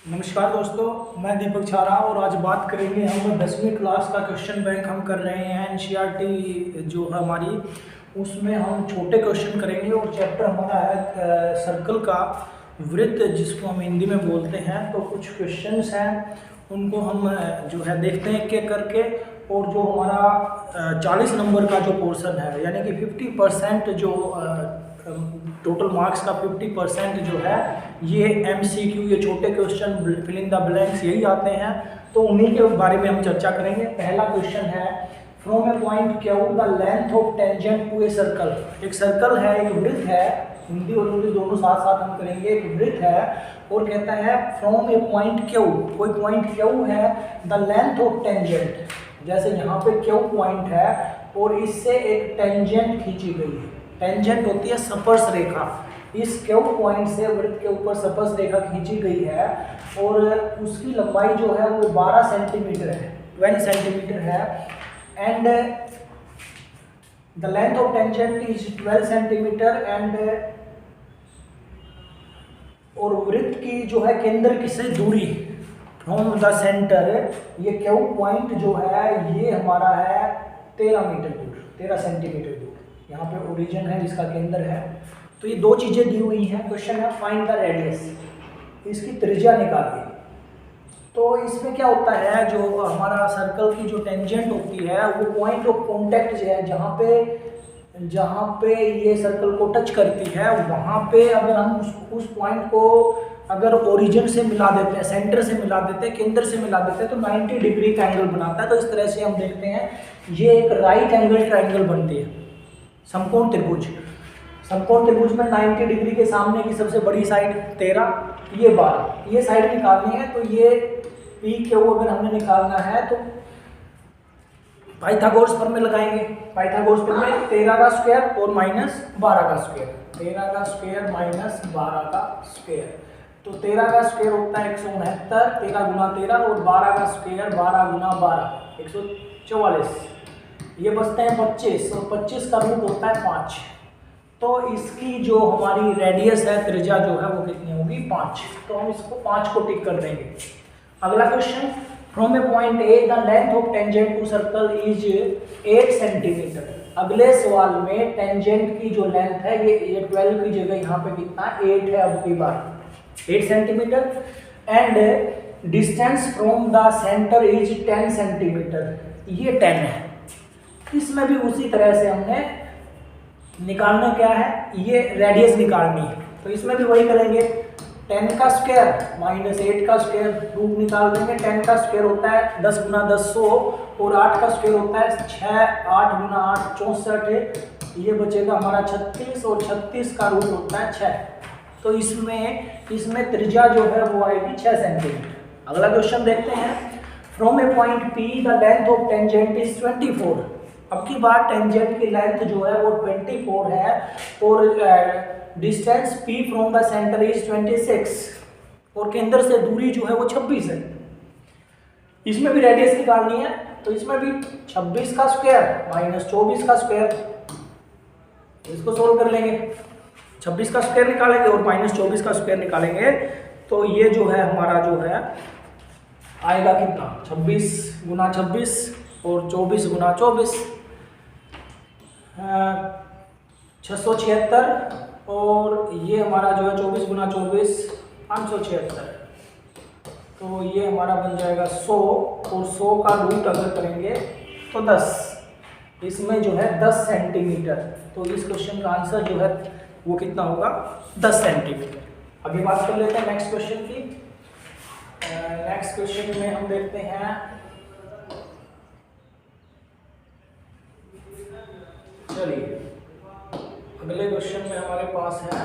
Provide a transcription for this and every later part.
नमस्कार दोस्तों, मैं दीपक छारा और आज बात करेंगे हम 10वीं क्लास का क्वेश्चन बैंक हम कर रहे हैं। एनसीईआरटी जो है हमारी, उसमें हम छोटे क्वेश्चन करेंगे और चैप्टर हमारा है सर्कल का वृत्त, जिसको हम हिंदी में बोलते हैं। तो कुछ क्वेश्चंस हैं, उनको हम जो है देखते हैं एक करके। और जो हमारा 40 नंबर का जो पोर्शन है, यानी कि 50% जो टोटल मार्क्स का 50% जो है ये एमसीक्यू, ये छोटे question fill in the blanks यही आते हैं। तो उन्हीं के बारे में हम चर्चा करेंगे। पहला क्वेश्चन है, from a point Q the length of tangent to a circle. एक सर्कल है, एक वृत्त है, हिंदी और इंग्लिश दोनों साथ साथ हम करेंगे। एक वृत्त है और कहता है फ्रॉम ए पॉइंट क्यू, कोई पॉइंट क्यू है, द लेंथ ऑफ टेंजेंट, जैसे यहाँ पे क्यू पॉइंट है और इससे एक टेंजेंट खींची गई है। टेंजेंट होती है स्पर्श रेखा। इस क्यू पॉइंट से वृत्त के ऊपर स्पर्श रेखा खींची गई है और उसकी लंबाई जो है वो 12 सेंटीमीटर है, 12 सेंटीमीटर है। And the length of tangent is 12 centimetre and और वृत्त की जो है केंद्र से दूरी फ्रॉम द सेंटर, ये क्यू पॉइंट जो है ये हमारा है 13 मीटर दूर, 13 सेंटीमीटर दूर। यहाँ पे ओरिजिन है, इसका केंद्र है। तो ये दो चीज़ें दी हुई हैं। क्वेश्चन है फाइंड द रेडियस, इसकी त्रिज्या निकालिए। तो इसमें क्या होता है, जो हमारा सर्कल की जो टेंजेंट होती है वो पॉइंट ऑफ कॉन्टैक्ट जो है, जहाँ पे ये सर्कल को टच करती है, वहाँ पे अगर हम उस पॉइंट को अगर ओरिजिन से मिला देते हैं, सेंटर से मिला देते हैं, केंद्र से मिला देते हैं, तो 90 डिग्री का एंगल बनाता है। तो इस तरह से हम देखते हैं ये एक राइट एंगल ट्रायंगल बनती है, समकोण त्रिभुज। समकोण त्रिभुज में 90 डिग्री के सामने की सबसे बड़ी साइड 13, ये 12, ये साइड निकालनी है। तो ये पी क्यू अगर हमने निकालना है तो पाइथागोरस प्रमेय लगाएंगे। पाइथागोरस प्रमेय 13 का स्क्वायर और माइनस 12 का स्क्वायर, 13 का स्क्वायर माइनस 12 का स्क्वायर। तो 13 का स्क्वायर होता है 169, 13 गुना 13, और 12 का स्क्वायर 12 गुना 12 144, ये बचते हैं 25, और 25 का रूट होता है 5। तो इसकी जो हमारी रेडियस है, त्रिज्या जो है वो कितनी होगी, 5। तो हम इसको 5 को टिक कर देंगे। अगला question, from a point A the length of tangent to circle is 8 centimetre. अगले सवाल में टेंजेंट की जो लेंथ है ये 12 की जगह यहाँ पे कितना 8 है, अब की बार 8 centimetre. And distance from the centre is 10 centimetre, ये 10 है। इसमें भी उसी तरह से हमने निकालना क्या है, ये रेडियस निकालनी है। तो इसमें भी वही करेंगे, 10 का स्क्वायर माइनस 8 का स्क्वायर, रूट निकाल देंगे। 10 का स्क्वायर होता है 10 गुना 10 100, और 8 का स्क्वायर होता है 6, 8 गुना 8 64, ये बचेगा हमारा 36, और 36 का रूट होता है 6। तो इसमें त्रिज्या जो है वो आएगी 6 सेंटीमीटर। अगला क्वेश्चन देखते हैं, from a point P the length of tangent is 24। अब की बार टेंजेंट की लेंथ जो है वो 24 है और distance p from the centre is 26, और केंद्र से दूरी जो है वो 26 है। इसमें भी रेडियस निकालनी है। तो इसमें भी 26 का स्क्वायर माइनस 24 का स्क्वायर, इसको सोल्व कर लेंगे। 26 का स्क्वायर निकालेंगे और माइनस 24 का स्क्वायर निकालेंगे। तो ये जो है हमारा जो है आएगा कितना, 26 गुना 26 और 24 गुना 24, 676, और ये हमारा जो है 24 गुना 24 576। तो ये हमारा बन जाएगा 100, और 100 का रूट अगर करेंगे तो 10, इसमें जो है 10 सेंटीमीटर। तो इस क्वेश्चन का आंसर जो है वो कितना होगा, 10 सेंटीमीटर। अभी बात कर लेते हैं नेक्स्ट क्वेश्चन की। नेक्स्ट क्वेश्चन में हम देखते हैं, चलिए अगले क्वेश्चन में हमारे पास है,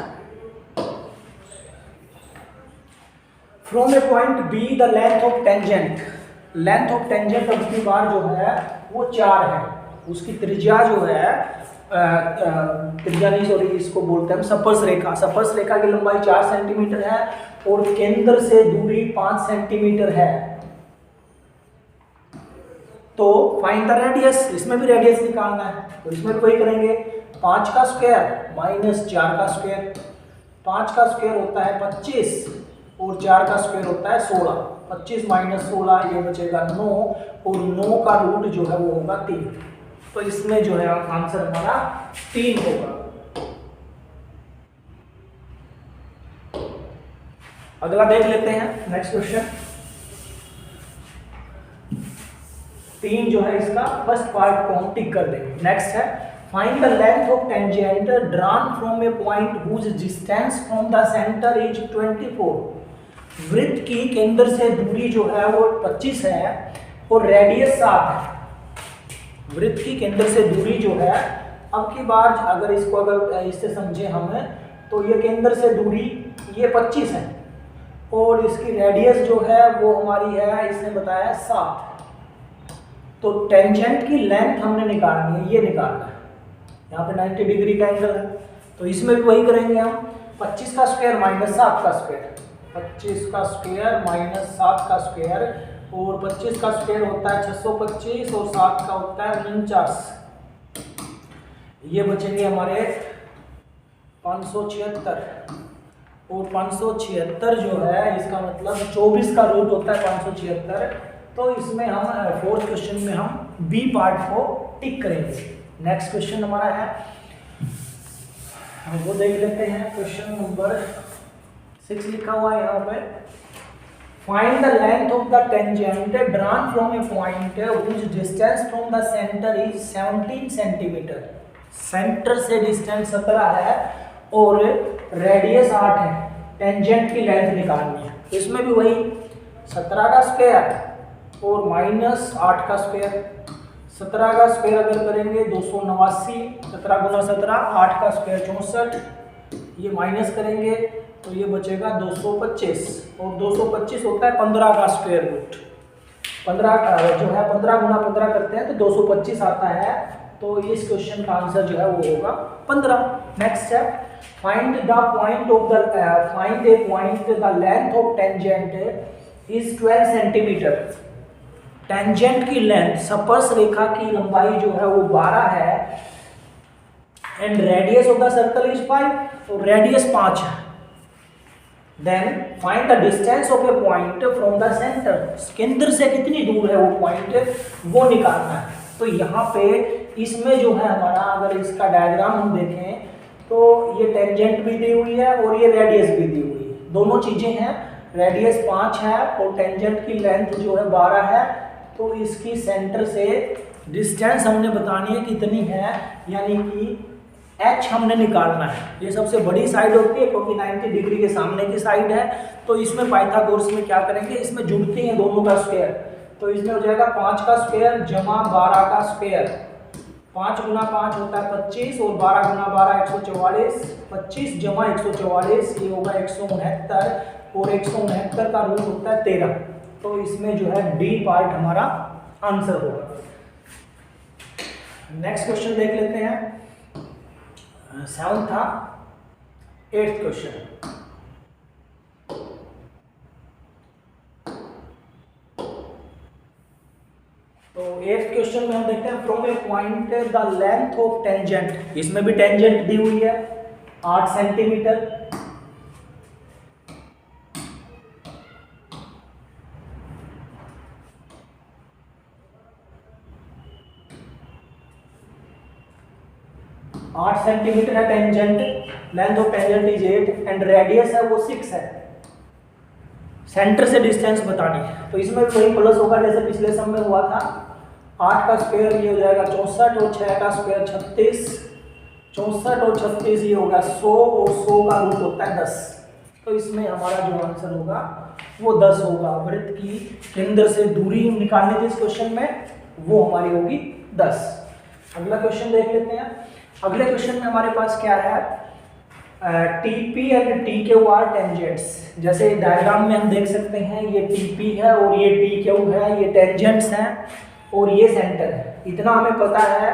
from a point be the length of tangent. Length of tangent अब की बार जो है वो 4 है। उसकी त्रिज्या जो है त्रिज्या नहीं, सॉरी, इसको बोलते हैं हम स्पर्श रेखा। स्पर्श रेखा की लंबाई 4 सेंटीमीटर है और केंद्र से दूरी 5 सेंटीमीटर है। तो फाइंड द रेडियस, इसमें भी रेडियस निकालना है। तो इसमें भी वही करेंगे, 5 का स्क्वायर माइनस 4 का स्क्वायर, 5 का स्क्वायर होता है 25 और 4 का स्क्वायर होता है 16। 25 माइनस 16 ये बचेगा 9 और 9 का रूट जो है वो होगा 3। तो इसमें जो है आंसर हमारा 3 होगा। अगला देख लेते हैं नेक्स्ट क्वेश्चन। 3 जो है इसका फर्स्ट पार्ट को हम टिक कर देंगे। नेक्स्ट है find the length of tangent drawn from a point whose distance from the centre is 24। वृत्त की केंद्र से दूरी जो है वो 25 है और रेडियस 7 है। वृत्त की केंद्र से दूरी जो है, अब की बार अगर इसको अगर इससे समझे हमें तो ये केंद्र से दूरी ये 25 है और इसकी रेडियस जो है वो हमारी है, इसने बताया 7। तो टेंजेंट की लेंथ हमने निकालनी है, ये निकालना है। यहाँ पे 90 डिग्री का एंगल है तो इसमें भी वही करेंगे हम। 25 का स्क्वायर माइनस 7 का स्क्वायर, 25 का स्क्वायर माइनस 7 का स्क्वायर, और 25 का स्क्वायर होता है 625 और 7 का होता है 49। ये बचेंगे हमारे 576 और 576 जो है इसका मतलब 24 का रूट होता है 576। तो इसमें हम फोर्थ क्वेश्चन में हम बी पार्ट को टिक करेंगे। नेक्स्ट क्वेश्चन हमारा है, हम वो देख लेते हैं। क्वेश्चन नंबर 6 लिखा हुआ है यहाँ पे, find the length of the tangent drawn from a point which distance from the centre is 17 centimetre. Centre से डिस्टेंस 17 है और रेडियस 8 है। टेंजेंट की लेंथ निकालनी है। इसमें भी वही 17 का स्क्वायर और माइनस 8 का स्क्वायर। 17 का स्क्वायर अगर करेंगे 289, 17 गुना 17, 8 का स्क्वायर 64, ये माइनस करेंगे तो ये बचेगा 225 और 225 होता है 15 का स्क्वायर रूट। 15 का जो है 15 गुना 15 करते हैं तो 225 आता है। तो इस क्वेश्चन का आंसर जो है वो होगा 15। नेक्स्ट है find the point of the find a point the length of tangent is 12 centimetre. Tangent की लेंथ, स्पर्श रेखा की लंबाई जो है वो 12 है and radius of the circle is 5 और रेडियस 5 है। Then find the distance of a point from the centre. केंद्र से कितनी दूर है वो पॉइंट, वो निकालना है। तो यहाँ पे इसमें जो है हमारा, अगर इसका डायग्राम हम देखें तो ये टेंजेंट भी दी हुई है और ये रेडियस भी दी हुई है। दोनों चीजें हैं। रेडियस 5 है और टेंजेंट की लेंथ जो है 12 है। तो इसकी सेंटर से डिस्टेंस हमने बतानी है कितनी है, यानी कि h हमने निकालना है। ये सबसे बड़ी साइड होती है क्योंकि 90 डिग्री के सामने की साइड है। तो इसमें पाइथागोरस में क्या करेंगे, इसमें जुड़ते हैं दोनों का स्क्वायर। तो इसमें हो जाएगा 5 का स्क्वायर जमा 12 का स्क्वायर। 5 गुना 5 होता है 25 और 12 गुना 12 144। 25 जमा 144 ये होगा 169 और 169 का रूट होता है 13। तो इसमें जो है डी पार्ट हमारा आंसर होगा। नेक्स्ट क्वेश्चन देख लेते हैं। 7 था, 8th क्वेश्चन। तो 8th क्वेश्चन में हम देखते हैं from a point the length of tangent. इसमें भी टेंजेंट दी हुई है 8 सेंटीमीटर। आठ सेंटीमीटर है tangent, length of tangent is 8 and radius है वो 6 है। सेंटर से डिस्टेंस बतानी है। तो इसमें वही प्लस होगा जैसे पिछले सम में हुआ था। 8 का स्क्वायर ये हो जाएगा 64 और 6 का स्क्वायर 36। 64 और 36 ये होगा 100 और 100 का रूट होता है 10। तो इसमें हमारा जो आंसर होगा वो 10 होगा। वृत्त की केंद्र से दूरी निकालनी थी इस क्वेश्चन में, वो हमारी होगी 10। अगला क्वेश्चन देख लेते हैं। अगले क्वेश्चन में हमारे पास क्या है, TP and TQ are tangents. जैसे डायग्राम में हम देख सकते हैं ये TP है और ये TQ है, ये टेंजेंट्स हैं और ये सेंटर है। इतना हमें पता है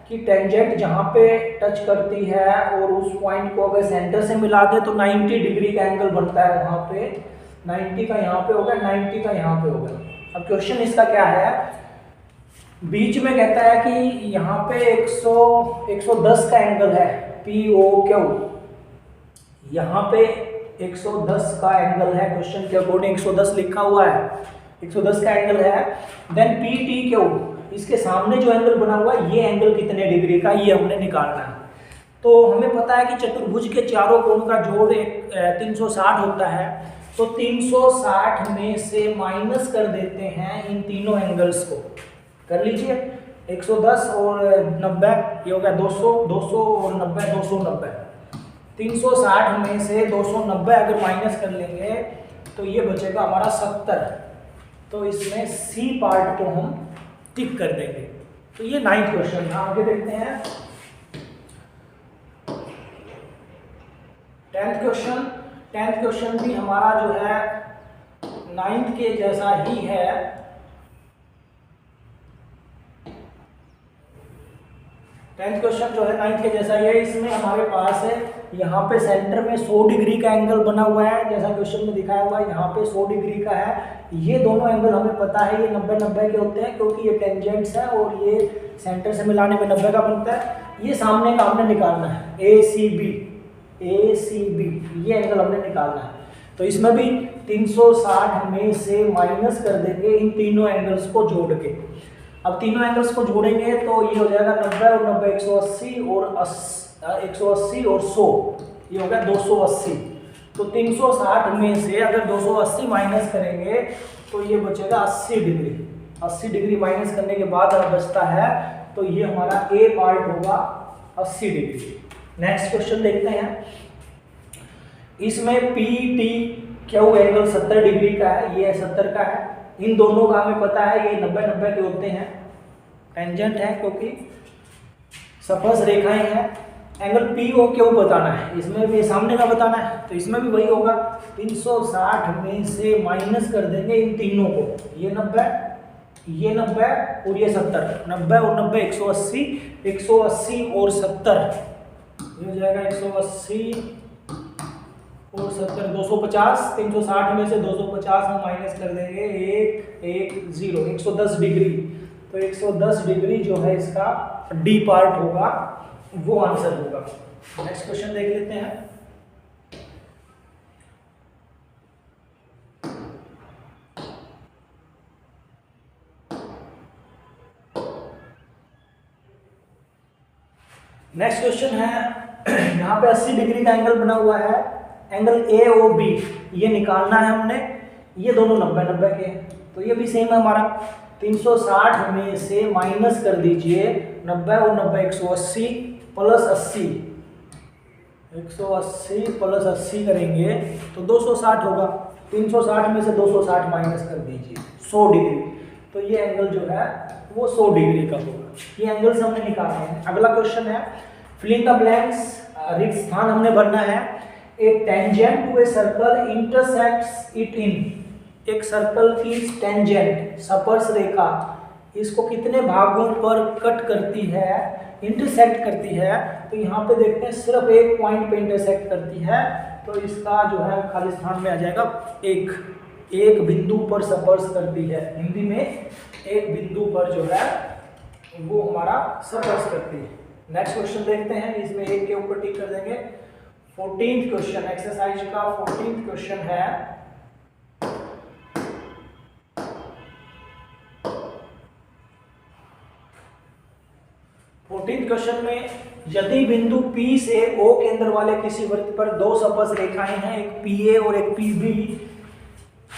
कि टेंजेंट जहाँ पे टच करती है और उस पॉइंट को अगर सेंटर से मिला दे तो 90 डिग्री का एंगल बनता है। वहाँ पे 90 का यहाँ पे होगा, 90 का यहाँ पे होगा। अब क्वेश्चन इसका क्या है, बीच में कहता है कि यहाँ पे 110 का एंगल है POQ। यहाँ पे 110 का एंगल है, क्वेश्चन के अकॉर्डिंग 110 लिखा हुआ है, 110 का एंगल है। देन पी टी क्यू, इसके सामने जो एंगल बना हुआ है ये एंगल कितने डिग्री का, ये हमने निकालना है। तो हमें पता है कि चतुर्भुज के चारों कोण का जोड़ 360 होता है, तो 360 में से माइनस कर देते हैं इन तीनों एंगल्स को। कर लीजिए, 110 और 90 ये हो गया 200, 200 और 90 290। 360 में से 290 अगर माइनस कर लेंगे तो ये बचेगा हमारा 70। तो इसमें सी पार्ट को हम टिक कर देंगे। तो ये 9th क्वेश्चन था। आगे देखते हैं 10th क्वेश्चन। 10th क्वेश्चन भी हमारा जो है 9th के जैसा ही है। 10th क्वेश्चन जो है 9th के जैसा ही है। इसमें हमारे पास है यहाँ पे सेंटर में 100 डिग्री का एंगल बना हुआ है, जैसा क्वेश्चन में दिखाया हुआ है। यहाँ पे 100 डिग्री का है। ये दोनों एंगल हमें पता है ये 90-90 के होते हैं, क्योंकि ये टेंजेंट्स है और ये सेंटर से मिलाने में 90 का बनता है। ये सामने का हमने निकालना है, ए सी बी, ये एंगल हमने निकालना है। तो इसमें भी 360 में से माइनस कर देंगे इन तीनों एंगल्स को जोड़ के। अब तीनों एंगल्स को जोड़ेंगे तो ये हो जाएगा 90 और 90 180 और 180 और 100, ये हो गया 280। तो 360 में से अगर 280 माइनस करेंगे तो ये बचेगा 80 डिग्री। 80 डिग्री माइनस करने के बाद अब बचता है, तो ये हमारा ए पार्ट होगा 80 डिग्री। नेक्स्ट क्वेश्चन देखते हैं। इसमें P T Q angle 70 degree का है, ये 70 का है। इन दोनों का हमें पता है ये 90-90 के होते हैं, टेंजेंट है क्योंकि सफस रेखाएं हैं। एंगल पी ओ क्यू बताना है, इसमें भी सामने का बताना है, तो इसमें भी वही होगा। 360 में से माइनस कर देंगे इन तीनों को, ये 90 और ये 70। 90 और 90 180, 180 और 70, ये हो जाएगा 180 और 70 250। 360 में से 250 हम माइनस कर देंगे 110 डिग्री। तो 110 डिग्री जो है इसका डी पार्ट होगा, वो आंसर होगा। नेक्स्ट क्वेश्चन देख लेते हैं। नेक्स्ट क्वेश्चन है, यहाँ पे 80 डिग्री का एंगल बना हुआ है, एंगल ए ओ बी, ये निकालना है हमने। ये दोनों 90-90 के हैं, तो ये भी सेम है हमारा। 360 में से माइनस कर दीजिए 90 और 90 180 प्लस 80, 180 प्लस 80 करेंगे तो 260 होगा। 360 में से 260 माइनस कर दीजिए 100 डिग्री, तो ये एंगल जो है वो 100 डिग्री का होगा। ये एंगल्स हमने निकाले हैं। अगला क्वेश्चन है फिलिंग द ब्लैंक्स, रिक्त स्थान हमने भरना है। A tangent to a circle intersects it in, एक सर्कल की टेंजेंट स्पर्श रेखा इसको कितने भागों पर कट करती है, इंटरसेक्ट करती है। तो यहाँ पे देखते हैं सिर्फ एक पॉइंट पे इंटरसेक्ट करती है, तो इसका जो है खाली स्थान में आ जाएगा एक बिंदु पर स्पर्श करती है। हिंदी में एक बिंदु पर जो है वो हमारा स्पर्श करती है। नेक्स्ट क्वेश्चन देखते हैं, इसमें एक के ऊपर टिक कर देंगे। 14th क्वेश्चन, एक्सरसाइज का 14th क्वेश्चन है। क्वेश्चन में यदि बिंदु P से O केंद्र वाले किसी वृत्त पर दो स्पर्श रेखाएं हैं, एक PA और एक PB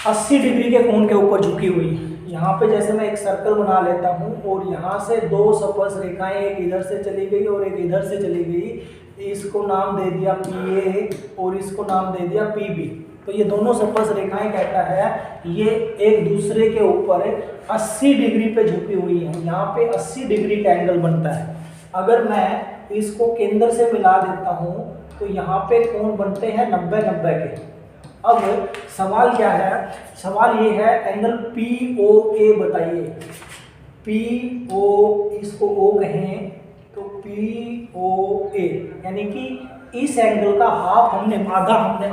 80 डिग्री के कोण के ऊपर झुकी हुई। यहाँ पे जैसे मैं एक सर्कल बना लेता हूँ और यहाँ से दो स्पर्श रेखाएं, एक इधर से चली गई और एक इधर से चली गई। इसको नाम दे दिया PA और इसको नाम दे दिया PB। तो ये दोनों स्पर्श रेखाएं कहता है ये एक दूसरे के ऊपर 80 डिग्री पे झुकी हुई है। यहाँ पे 80 डिग्री का एंगल बनता है। अगर मैं इसको केंद्र से मिला देता हूँ तो यहाँ पे कोण बनते हैं 90-90 के। अब सवाल क्या है, सवाल ये है एंगल POA बताइए। PO, इसको O कहें तो POA, यानी कि इस एंगल का हाफ हमने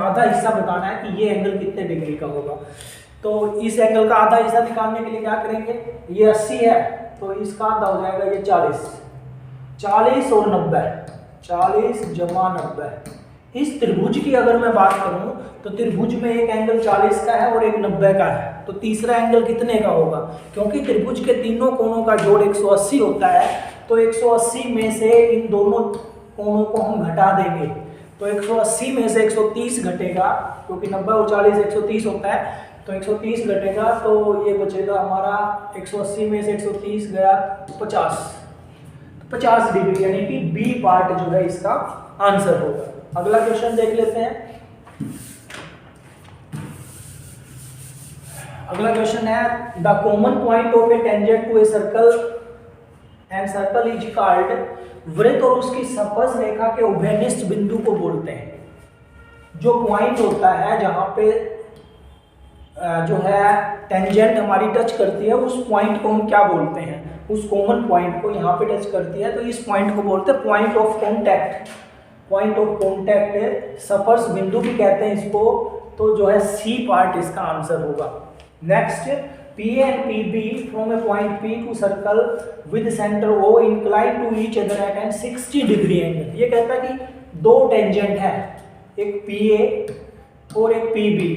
आधा हिस्सा बताना है कि ये एंगल कितने डिग्री का होगा। तो इस एंगल का आधा हिस्सा निकालने के लिए क्या करेंगे, ये 80 है तो इसका आधा हो जाएगा ये 40 और 90, 40 जमा 90। इस त्रिभुज की अगर मैं बात करूं तो त्रिभुज में एक एंगल 40 का है और एक 90 का है, तो तीसरा एंगल कितने का होगा? क्योंकि त्रिभुज के तीनों कोणों का जोड़ 180 होता है, तो 180 में से इन दोनों कोणों को हम घटा देंगे, तो 180 में से 130 घटेगा, क्योंकि 90 और 40 130 होता है, तो 130 घटेगा, तो ये बचेगा हमारा 180 में से 130 गया 50 डिग्री, यानी कि बी पार्ट जो है इसका आंसर होगा। अगला क्वेश्चन देख लेते हैं। अगला क्वेश्चन है the common point of a tangent to a circle and circle is called, वृत्त और उसकी स्पर्श रेखा के उभयनिष्ठ बिंदु को बोलते हैं। जो पॉइंट होता है जहां पे जो है टेंजेंट हमारी टच करती है, उस पॉइंट को हम क्या बोलते हैं? उस कॉमन पॉइंट को यहाँ पे टच करती है तो इस पॉइंट को बोलते हैं point of contact. Point of contact स्पर्श बिंदु भी कहते हैं इसको, तो जो है सी पार्ट इसका आंसर होगा। Next, P and PB from a point P to circle with center O inclined to each other at an 60 degree angle। ये कहता है कि दो टेंजेंट है, एक PA और एक PB,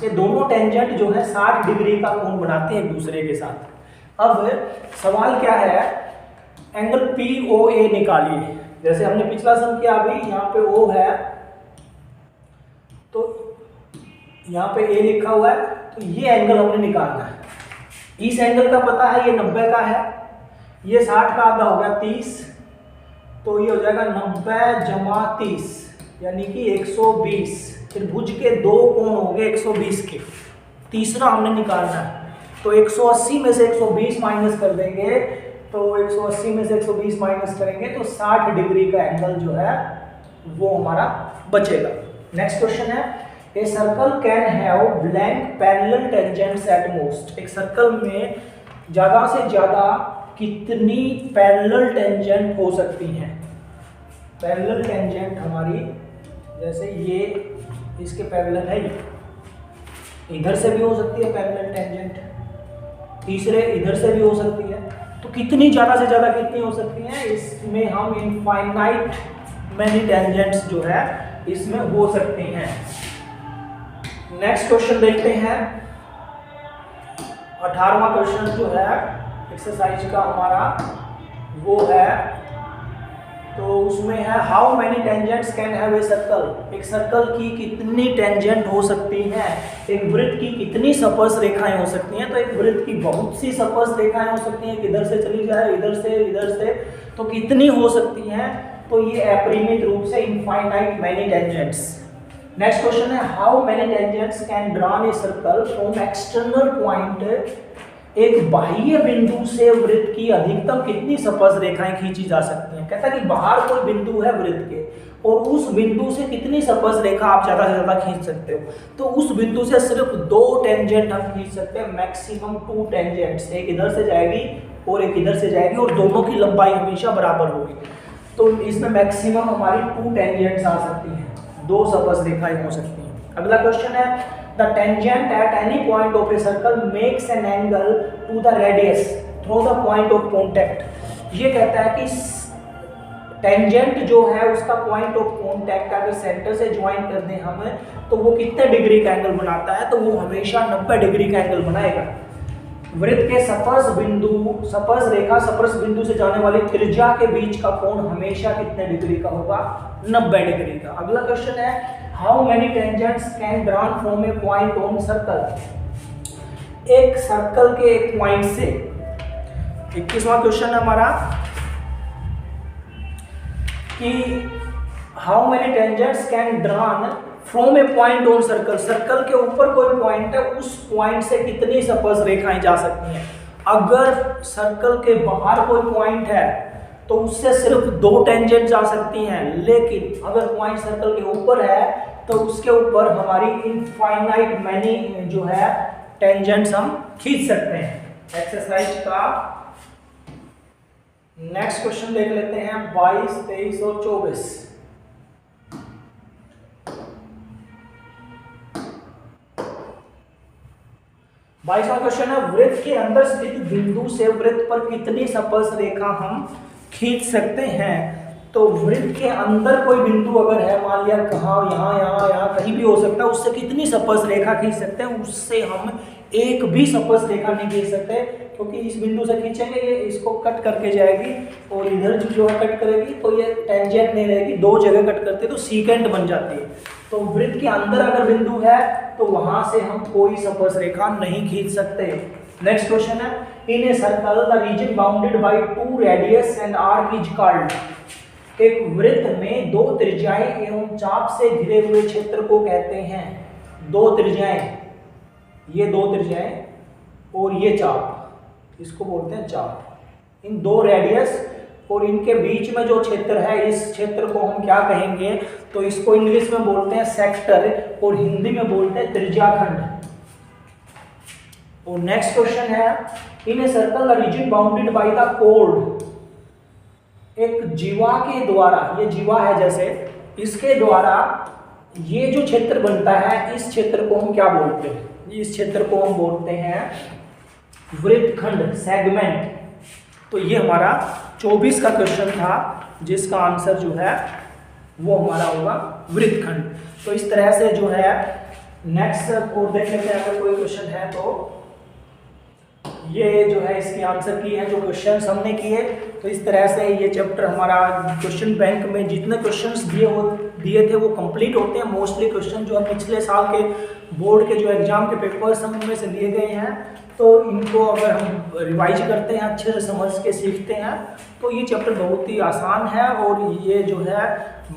ये दोनों टेंजेंट जो है 60 डिग्री का कोण बनाते हैं एक दूसरे के साथ। अब सवाल क्या है, एंगल POA निकालिए। जैसे हमने पिछला सम किया, अभी यहाँ पे O है तो यहाँ पे A लिखा हुआ है, तो ये एंगल हमने निकालना है। इस एंगल का पता है ये 90 का है, ये 60 का आधा हो गया 30, तो ये हो जाएगा 90 जमा 30 यानी कि 120। त्रिभुज के दो कोण हो गए 120 के, तीसरा हमने निकालना है, तो 180 में से 120 माइनस कर देंगे, तो 180 में से 120 माइनस करेंगे तो 60 डिग्री का एंगल जो है वो हमारा बचेगा। नेक्स्ट क्वेश्चन है a circle can have blank parallel tangents at most. एक सर्कल में ज़्यादा से ज़्यादा कितनी पैरेलल टेंजेंट हो सकती हैं? पैरेलल टेंजेंट हमारी, जैसे ये इसके पैरेलल है, इधर से भी हो सकती है पैरेलल टेंजेंट, तीसरे इधर से भी हो सकती है, तो कितनी ज़्यादा से ज़्यादा कितनी हो सकती हैं? इसमें हम इनफाइनाइट मैनी टेंजेंट्स जो है इसमें हो सकते हैं। नेक्स्ट क्वेश्चन देखते हैं। 18वां क्वेश्चन जो है एक्सरसाइज का हमारा वो है, तो उसमें है how many tangents can have a circle. एक सर्कल की कितनी टेंजेंट हो सकती हैं? एक वृत्त की कितनी स्पर्श रेखाएं हो सकती हैं? तो एक वृत्त की बहुत सी स्पर्श रेखाएं हो सकती हैं, किधर से चली जाए, इधर से, तो कितनी हो सकती हैं? तो ये अपरिमित रूप से infinite many tangents. Next question है how many tangents can drawn a circle from external point. एक बाह्य बिंदु से वृत्त की अधिकतम कितनी स्पर्श रेखाएं खींची जा सकती हैं? कहता है कि बाहर कोई बिंदु है वृत्त के और उस बिंदु से कितनी स्पर्श रेखा आप ज्यादा से ज्यादा खींच सकते हो? तो उस बिंदु से सिर्फ 2 टेंजेंट हम खींच सकते हैं, मैक्सिमम 2 टेंजेंट्स। एक इधर से जाएगी और एक इधर से जाएगी और दोनों की लंबाई हमेशा बराबर होगी, तो इसमें मैक्सिमम हमारी 2 टेंजेंट्स आ सकती हैं, 2 स्पर्श रेखाएं हो सकती हैं। अगला क्वेश्चन है the tangent at any point of a circle makes an angle to the radius through the point of contact. ये कहता है कि टेंजेंट जो है उसका पॉइंट ऑफ कॉन्टैक्ट अगर सेंटर से ज्वाइन कर दें हमें, तो वो कितने डिग्री का एंगल बनाता है? तो वो हमेशा 90 डिग्री का एंगल बनाएगा। वृत्त के स्पर्श रेखा स्पर्श बिंदु से जाने वाली त्रिज्या के बीच का कोण हमेशा कितने डिग्री का होगा? 90 डिग्री का। अगला क्वेश्चन है how many tangents can drawn from a point on circle. एक सर्कल के एक पॉइंट से, 21वां क्वेश्चन है हमारा कि how many tangents can drawn from a point on circle. Circle के ऊपर कोई पॉइंट है, उस पॉइंट से कितनी स्पर्श रेखाएं जा सकती हैं? अगर सर्कल के बाहर कोई पॉइंट है तो उससे सिर्फ 2 टेंजेंट जा सकती हैं, लेकिन अगर पॉइंट सर्कल के ऊपर है तो उसके ऊपर हमारी इनफाइनाइट मैनी जो है टेंजेंट्स हम खींच सकते हैं। एक्सरसाइज का नेक्स्ट क्वेश्चन देख लेते हैं 22, 23 और 24। बाईसवां क्वेश्चन है वृत्त के अंदर स्थित बिंदु से वृत्त पर कितनी स्पर्श रेखा हम खींच सकते हैं? तो तो वृत्त के अंदर कोई बिंदु अगर है, मान लिया कहाँ, यहाँ यहाँ यहाँ कहीं भी हो सकता है, उससे कितनी स्पर्श रेखा खींच सकते हैं? उससे हम एक भी स्पर्श रेखा नहीं खींच सकते, क्योंकि इस बिंदु से खींचेंगे ये इसको कट करके जाएगी और इधर जो है कट करेगी तो ये टेंजेंट नहीं रहेगी, दो जगह कट करते तो सीकेंट बन जाती है। तो वृत्त के अंदर अगर बिंदु है तो वहां से हम कोई स्पर्श रेखा नहीं खींच सकते। नेक्स्ट क्वेश्चन है, in a circle the region bounded by 2 radius and arc is called. एक वृत्त में 2 त्रिज्याएं एवं चाप से घिरे हुए क्षेत्र को कहते हैं, 2 त्रिज्याएं, ये 2 त्रिज्याएं और ये चाप, इसको बोलते हैं चाप। इन 2 रेडियस और इनके बीच में जो क्षेत्र है, इस क्षेत्र को हम क्या कहेंगे? तो इसको इंग्लिश में बोलते हैं सेक्टर और हिंदी में बोलते हैं त्रिज्याखंड। और नेक्स्ट क्वेश्चन है, in a circle the region bounded by the कोड। एक जीवा के द्वारा, ये जीवा है जैसे, इसके द्वारा ये जो क्षेत्र बनता है, इस क्षेत्र को हम क्या बोलते हैं? इस क्षेत्र को हम बोलते हैं वृत्तखंड, सेगमेंट। तो ये हमारा 24 का क्वेश्चन था, जिसका आंसर जो है वो हमारा होगा वृत्तखंड। तो इस तरह से जो है नेक्स्ट और देख लेते हैं, अगर कोई क्वेश्चन है तो ये जो है इसके आंसर की है जो क्वेश्चन हमने किए। तो इस तरह से ये चैप्टर हमारा क्वेश्चन बैंक में जितने क्वेश्चंस दिए थे वो कंप्लीट होते हैं। मोस्टली क्वेश्चन जो है पिछले साल के बोर्ड के जो एग्जाम के पेपर्स हम उनमें से लिए गए हैं, तो इनको अगर हम रिवाइज करते हैं, अच्छे से समझ के सीखते हैं, तो ये चैप्टर बहुत ही आसान है और ये जो है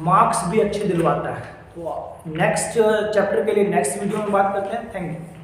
मार्क्स भी अच्छे दिलवाता है। तो नेक्स्ट चैप्टर के लिए नेक्स्ट वीडियो में बात करते हैं। Thank you.